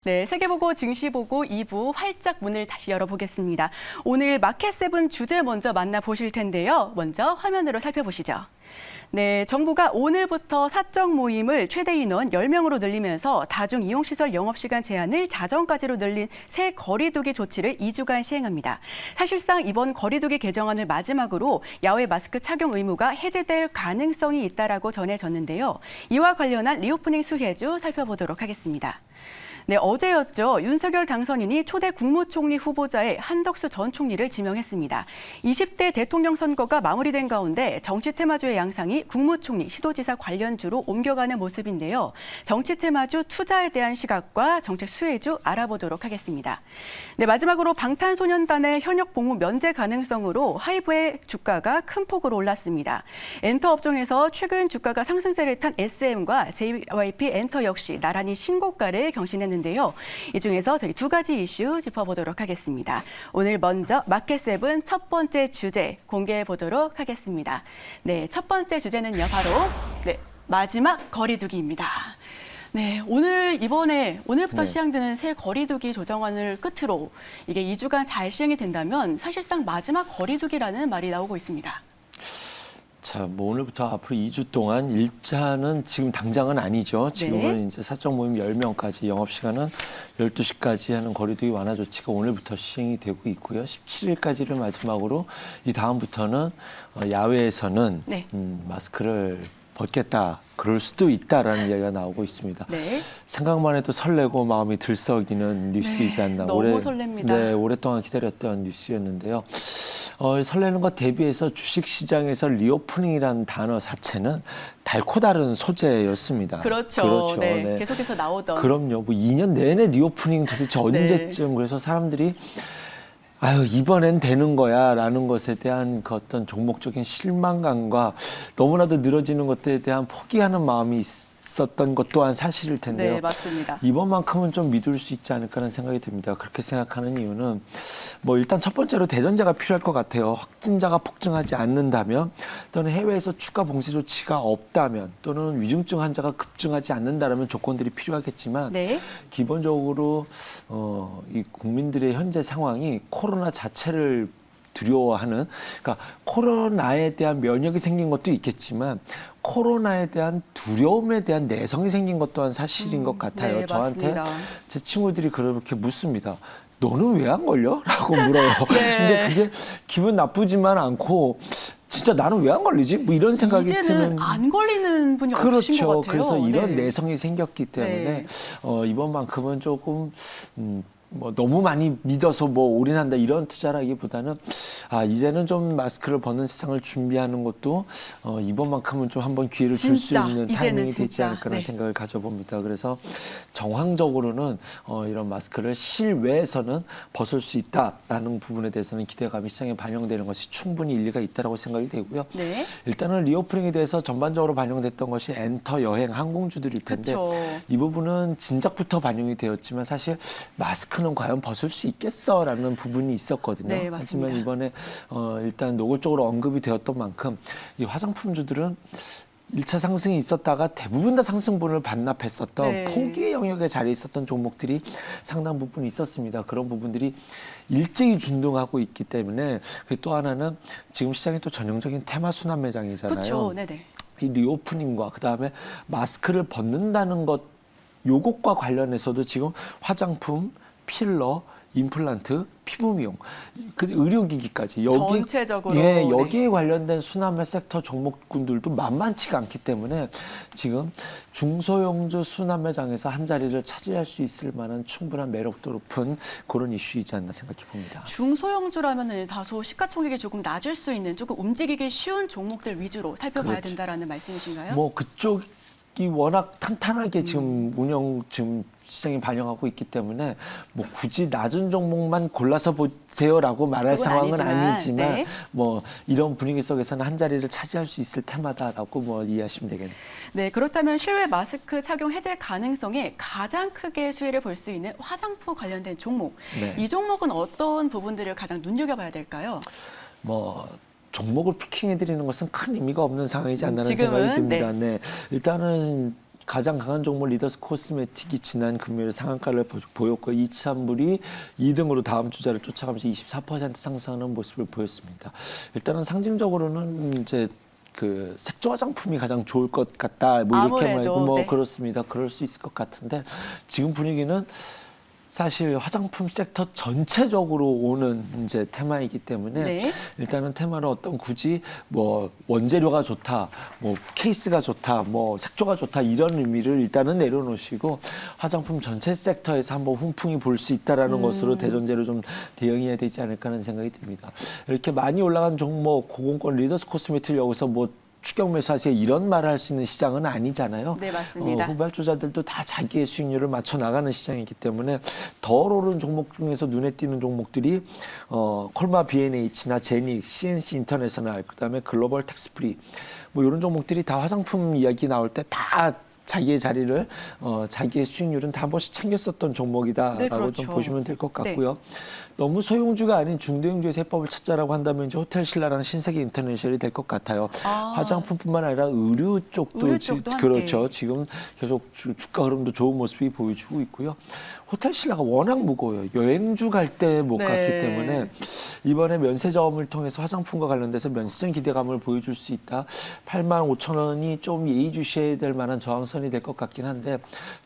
네, 세계보고 증시보고 2부 활짝 문을 다시 열어보겠습니다. 오늘 마켓세븐 주제 먼저 만나보실 텐데요. 먼저 화면으로 살펴보시죠. 네, 정부가 오늘부터 사적 모임을 최대 인원 10명으로 늘리면서 다중이용시설 영업시간 제한을 자정까지로 늘린 새 거리두기 조치를 2주간 시행합니다. 사실상 이번 거리두기 개정안을 마지막으로 야외 마스크 착용 의무가 해제될 가능성이 있다라고 전해졌는데요. 이와 관련한 리오프닝 수혜주 살펴보도록 하겠습니다. 네, 어제였죠. 윤석열 당선인이 초대 국무총리 후보자의 한덕수 전 총리를 지명했습니다. 20대 대통령 선거가 마무리된 가운데 정치 테마주의 양상이 국무총리, 시도지사 관련주로 옮겨가는 모습인데요. 정치 테마주 투자에 대한 시각과 정책 수혜주 알아보도록 하겠습니다. 네, 마지막으로 방탄소년단의 현역 복무 면제 가능성으로 하이브의 주가가 큰 폭으로 올랐습니다. 엔터 업종에서 최근 주가가 상승세를 탄 SM과 JYP 엔터 역시 나란히 신고가를 경신했는데요. 이 중에서 저희 두 가지 이슈 짚어보도록 하겠습니다. 오늘 먼저 마켓세븐 첫 번째 주제 공개해 보도록 하겠습니다. 네, 첫 번째 주제는요, 바로 마지막 거리두기입니다. 네, 오늘부터 시행되는 새 거리두기 조정안을 끝으로 이게 2주간 잘 시행이 된다면 사실상 마지막 거리두기라는 말이 나오고 있습니다. 자, 뭐 오늘부터 앞으로 2주 동안 일자는 지금 당장은 아니죠. 지금은 이제 사적 모임 10명까지 영업시간은 12시까지 하는 거리두기 완화 조치가 오늘부터 시행이 되고 있고요. 17일까지를 마지막으로 이 다음부터는 야외에서는 마스크를 벗겠다. 그럴 수도 있다라는 이야기가 나오고 있습니다. 네. 생각만 해도 설레고 마음이 들썩이는 뉴스이지 않나. 너무 설렙니다. 네, 오랫동안 기다렸던 뉴스였는데요. 설레는 것 대비해서 주식시장에서 리오프닝이라는 단어 자체는 달코 다른 소재였습니다. 그렇죠. 네. 계속해서 나오던. 그럼요. 뭐 2년 내내 리오프닝 도대체 언제쯤. 그래서 사람들이 아유, 이번엔 되는 거야 라는 것에 대한 그 어떤 종목적인 실망감과 너무나도 늘어지는 것들에 대한 포기하는 마음이 있었던 것 또한 사실일 텐데요. 네, 맞습니다. 이번만큼은 좀 믿을 수 있지 않을까라는 생각이 듭니다. 그렇게 생각하는 이유는 뭐 일단 첫 번째로 대전제가 필요할 것 같아요. 확진자가 폭증하지 않는다면 또는 해외에서 추가 봉쇄 조치가 없다면 또는 위중증 환자가 급증하지 않는다면 조건들이 필요하겠지만 기본적으로 이 국민들의 현재 상황이 코로나 자체를 두려워하는, 그러니까 코로나에 대한 면역이 생긴 것도 있겠지만 코로나에 대한 두려움에 대한 내성이 생긴 것 또한 사실인 것 같아요. 네, 저한테 맞습니다. 제 친구들이 그렇게 묻습니다. 너는 왜 안 걸려? 라고 물어요. 근데 그게 기분 나쁘지만 않고 진짜 나는 왜 안 걸리지? 뭐 이런 생각이 이제는 드는. 안 걸리는 분이 없으신 것 같아요. 그래서 이런 내성이 생겼기 때문에 이번만큼은 조금 뭐 너무 많이 믿어서 뭐 올인한다 이런 투자라기보다는 이제는 좀 마스크를 벗는 세상을 준비하는 것도 이번만큼은 좀 한번 기회를 줄 수 있는 타이밍이 되지 않을까라는 생각을 가져봅니다. 그래서 정황적으로는 이런 마스크를 실외에서는 벗을 수 있다라는 부분에 대해서는 기대감이 시장에 반영되는 것이 충분히 일리가 있다라고 생각이 되고요. 일단은 리오프닝에 대해서 전반적으로 반영됐던 것이 엔터, 여행, 항공주들일 텐데 이 부분은 진작부터 반영이 되었지만 사실 마스크는 과연 벗을 수 있겠어라는 부분이 있었거든요. 네, 맞습니다. 하지만 이번에 일단 노골적으로 언급이 되었던 만큼 이 화장품주들은 1차 상승이 있었다가 대부분 다 상승분을 반납했었던 포기의 영역에 자리에 있었던 종목들이 상당 부분 있었습니다. 그런 부분들이 일제히 준동하고 있기 때문에 또 하나는 지금 시장이 또 전형적인 테마 순환 매장이잖아요. 그렇죠. 이 리오프닝과 그다음에 마스크를 벗는다는 것 요것과 관련해서도 지금 화장품, 필러, 임플란트, 피부 미용, 그 의료기기까지 전체적으로 여기에 관련된 순환매 섹터 종목군들도 만만치가 않기 때문에 지금 중소형주 순환매장에서 한 자리를 차지할 수 있을 만한 충분한 매력도 높은 그런 이슈이지 않나 생각해 봅니다. 중소형주라면은 다소 시가총액이 조금 낮을 수 있는 조금 움직이기 쉬운 종목들 위주로 살펴봐야 된다라는 말씀이신가요? 뭐 그쪽이 워낙 탄탄하게 지금 지금 시장이 반영하고 있기 때문에 뭐 굳이 낮은 종목만 골라서 보세요라고 말할 상황은 아니지만 뭐 이런 분위기 속에서는 한 자리를 차지할 수 있을 테마다라고 뭐 이해하시면 되겠네요. 네, 그렇다면 실외 마스크 착용 해제 가능성에 가장 크게 수혜를 볼 수 있는 화장품 관련된 종목. 이 종목은 어떤 부분들을 가장 눈여겨봐야 될까요? 뭐 종목을 피킹해드리는 것은 큰 의미가 없는 상황이지 않나는 생각이 듭니다. 일단은 가장 강한 종목 리더스 코스메틱이 지난 금요일 상한가를 보였고 이찬물이 2등으로 다음 주자를 쫓아가면서 24% 상승하는 모습을 보였습니다. 일단은 상징적으로는 이제 그 색조 화장품이 가장 좋을 것 같다. 뭐 이렇게 아무래도, 말고 뭐 네. 그렇습니다. 그럴 수 있을 것 같은데 지금 분위기는 사실 화장품 섹터 전체적으로 오는 이제 테마이기 때문에 네. 일단은 테마는 어떤 굳이 뭐 원재료가 좋다, 뭐 케이스가 좋다, 뭐 색조가 좋다 이런 의미를 일단은 내려놓으시고 화장품 전체 sek터에서 한번 훈풍이 불 수 있다라는 것으로 대전제로 좀 대응해야 되지 않을까 하는 생각이 듭니다. 이렇게 많이 올라간 종목 고공권 리더스 코스메틱을 여기서 뭐 추격 매수하세요 이런 말을 할 수 있는 시장은 아니잖아요. 네, 맞습니다. 후발주자들도 다 자기의 수익률을 맞춰 나가는 시장이기 때문에 덜 오른 종목 중에서 눈에 띄는 종목들이 콜마 B&H나 제닉, CNC 인터내셔널, 그다음에 글로벌 텍스프리 뭐 이런 종목들이 다 화장품 이야기 나올 때 다 자기의 자리를 자기의 수익률은 다 한 번씩 챙겼었던 종목이다라고 네, 그렇죠. 좀 보시면 될 것 같고요. 너무 소형주가 아닌 중대형주의 세법을 찾자라고 한다면 이제 호텔 신라라는 신세계 인터내셔널이 될 것 같아요. 아. 화장품뿐만 아니라 의류 쪽도, 의류 쪽도 함께. 그렇죠. 지금 계속 주가 흐름도 좋은 모습이 보여주고 있고요. 호텔 신라가 워낙 무거워요. 여행주 갈 때 못 네. 갔기 때문에 이번에 면세점을 통해서 화장품과 관련돼서 면세점 기대감을 보여줄 수 있다. 85,000원이 좀 예의주시해야 될 만한 저항선이 될 것 같긴 한데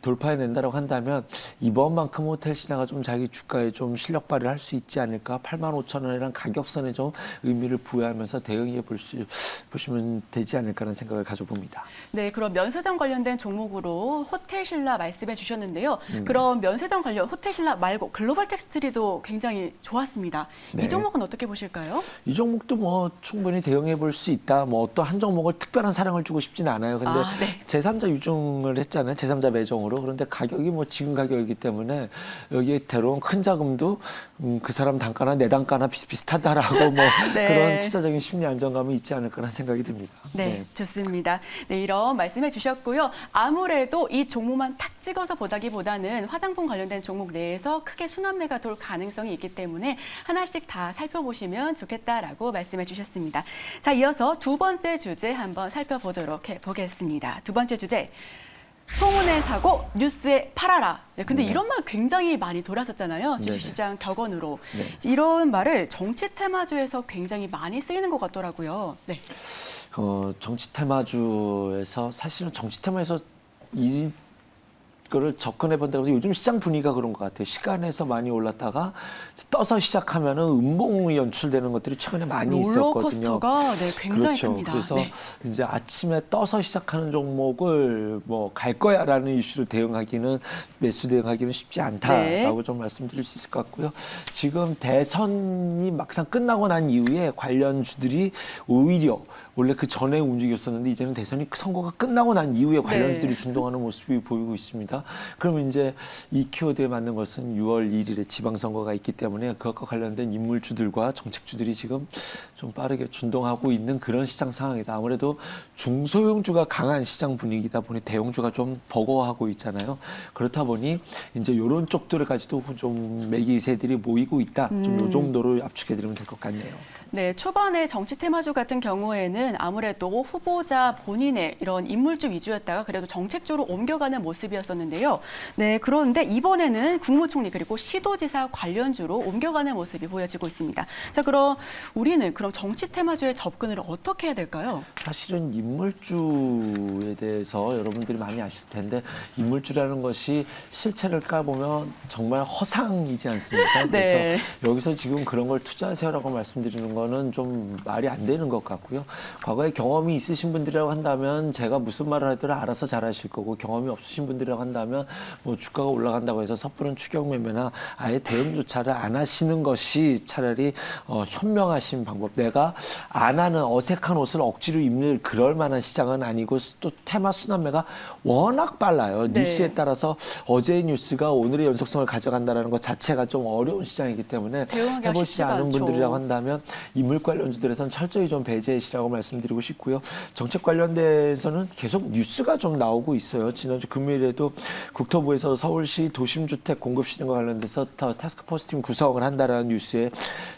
돌파해낸다고 한다면 이번만큼 호텔 신라가 좀 자기 주가에 좀 실력 발휘를 할 수 있지 않을까. 85,000원이란 가격선에 좀 의미를 부여하면서 대응해 보시면 되지 않을까라는 생각을 가져봅니다. 네, 그럼 면세점 관련된 종목으로 호텔 신라 말씀해 주셨는데요. 그럼 면세점 관련 호텔 신라 말고 글로벌 텍스트리도 굉장히 좋았습니다. 네. 이 종목은 어떻게 보실까요? 이 종목도 뭐 충분히 대응해 볼 수 있다. 뭐 어떤 한 종목을 특별한 사랑을 주고 싶지는 않아요. 근데 네. 제3자 유증을 했잖아요. 제3자 매종으로. 그런데 가격이 뭐 지금 가격이기 때문에 여기에 들어온 큰 자금도 그 사람 단가나 내 단가나 비슷비슷하다라고 뭐 네. 그런 투자적인 심리 안정감이 있지 않을까라는 생각이 듭니다. 네, 좋습니다. 네, 이런 말씀해 주셨고요. 아무래도 이 종목만 탁 찍어서 보다기보다는 화장품 관련된 종목 내에서 크게 순환매가 돌 가능성이 있기 때문에 하나씩 다 살펴보시면 좋겠다라고 말씀해 주셨습니다. 자, 이어서 두 번째 주제 한번 살펴보도록 해보겠습니다. 두 번째 주제. 소문의 사고, 뉴스에 팔아라. 네, 근데 네. 이런 말 굉장히 많이 돌았었잖아요. 네네. 주식시장 격언으로. 네. 이런 말을 정치 테마주에서 굉장히 많이 쓰이는 것 같더라고요. 네. 정치 테마주에서 사실은 정치 테마에서 이거를 접근해 본다고 해서 요즘 시장 분위기가 그런 것 같아요. 시간에서 많이 올랐다가 떠서 시작하면은 음봉이 연출되는 것들이 최근에 많이 있었거든요. 롤러코스터가 네, 굉장히 그렇죠. 큽니다. 그래서 네. 이제 아침에 떠서 시작하는 종목을 뭐 갈 거야라는 이슈로 대응하기는 매수 대응하기는 쉽지 않다라고 네. 좀 말씀드릴 수 있을 것 같고요. 지금 대선이 막상 끝나고 난 이후에 관련주들이 오히려 원래 그 전에 움직였었는데 이제는 대선이 선거가 끝나고 난 이후에 관련주들이 네. 준동하는 모습이 보이고 있습니다. 그러면 이제 이 키워드에 맞는 것은 6월 1일에 지방선거가 있기 때문에 그것과 관련된 인물주들과 정책주들이 지금 좀 빠르게 준동하고 있는 그런 시장 상황이다. 아무래도 중소형주가 강한 시장 분위기다 보니 대형주가 좀 버거워하고 있잖아요. 그렇다 보니 이제 이런 쪽들을 가지고 좀 매기세들이 모이고 있다. 좀 이 정도로 압축해드리면 될 것 같네요. 네, 초반에 정치 테마주 같은 경우에는 아무래도 후보자 본인의 이런 인물주 위주였다가 그래도 정책주로 옮겨가는 모습이었었는데요. 네, 그런데 이번에는 국무총리 그리고 시도지사 관련주로 옮겨가는 모습이 보여지고 있습니다. 자, 그럼 우리는 그럼 정치 테마주에 접근을 어떻게 해야 될까요? 사실은 인물주에 대해서 여러분들이 많이 아실 텐데 인물주라는 것이 실체를 까보면 정말 허상이지 않습니까? 그래서 네. 여기서 지금 그런 걸 투자하세요라고 말씀드리는 거는 좀 말이 안 되는 것 같고요. 과거에 경험이 있으신 분들이라고 한다면 제가 무슨 말을 하더라도 알아서 잘하실 거고 경험이 없으신 분들이라고 한다면 뭐 주가가 올라간다고 해서 섣부른 추격 매매나 아예 대응조차를 안 하시는 것이 차라리 현명하신 방법. 내가 안 하는 어색한 옷을 억지로 입는 그럴 만한 시장은 아니고 또 테마 순환매가 워낙 빨라요. 네. 뉴스에 따라서 어제의 뉴스가 오늘의 연속성을 가져간다는 것 자체가 좀 어려운 시장이기 때문에 대응하기가 해보시지 쉽지가 않은 않죠. 분들이라고 한다면 인물 관련주들에선 철저히 좀 배제시라고 말씀드리고 싶고요. 정책 관련돼서는 계속 뉴스가 좀 나오고 있어요. 지난주 금요일에도 국토부에서 서울시 도심주택 공급 시행과 관련돼서 타스크포스 팀 구성을 한다라는 뉴스에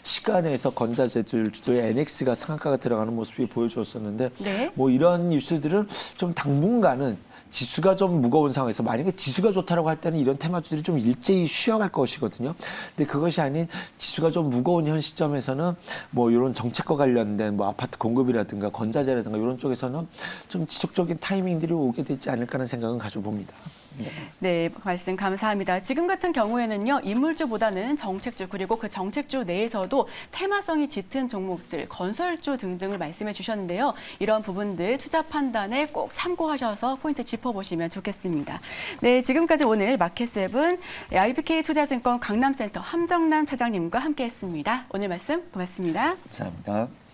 시간에서 건자재들주들 NX가 상한가가 들어가는 모습이 보여주었었는데 네. 뭐 이런 뉴스들은 좀 당분간은 지수가 좀 무거운 상황에서 만약에 지수가 좋다라고 할 때는 이런 테마주들이 좀 일제히 쉬어갈 것이거든요. 근데 그것이 아닌 지수가 좀 무거운 현 시점에서는 뭐 이런 정책과 관련된 뭐 아파트 공급이라든가 건자재라든가 이런 쪽에서는 좀 지속적인 타이밍들이 오게 되지 않을까라는 생각은 가져봅니다. 네. 네, 말씀 감사합니다. 지금 같은 경우에는요, 인물주보다는 정책주 그리고 그 정책주 내에서도 테마성이 짙은 종목들, 건설주 등등을 말씀해 주셨는데요. 이런 부분들 투자 판단에 꼭 참고하셔서 포인트 짚어보시면 좋겠습니다. 네, 지금까지 오늘 마켓세븐 IBK 투자증권 강남센터 함정남 차장님과 함께했습니다. 오늘 말씀 고맙습니다. 감사합니다.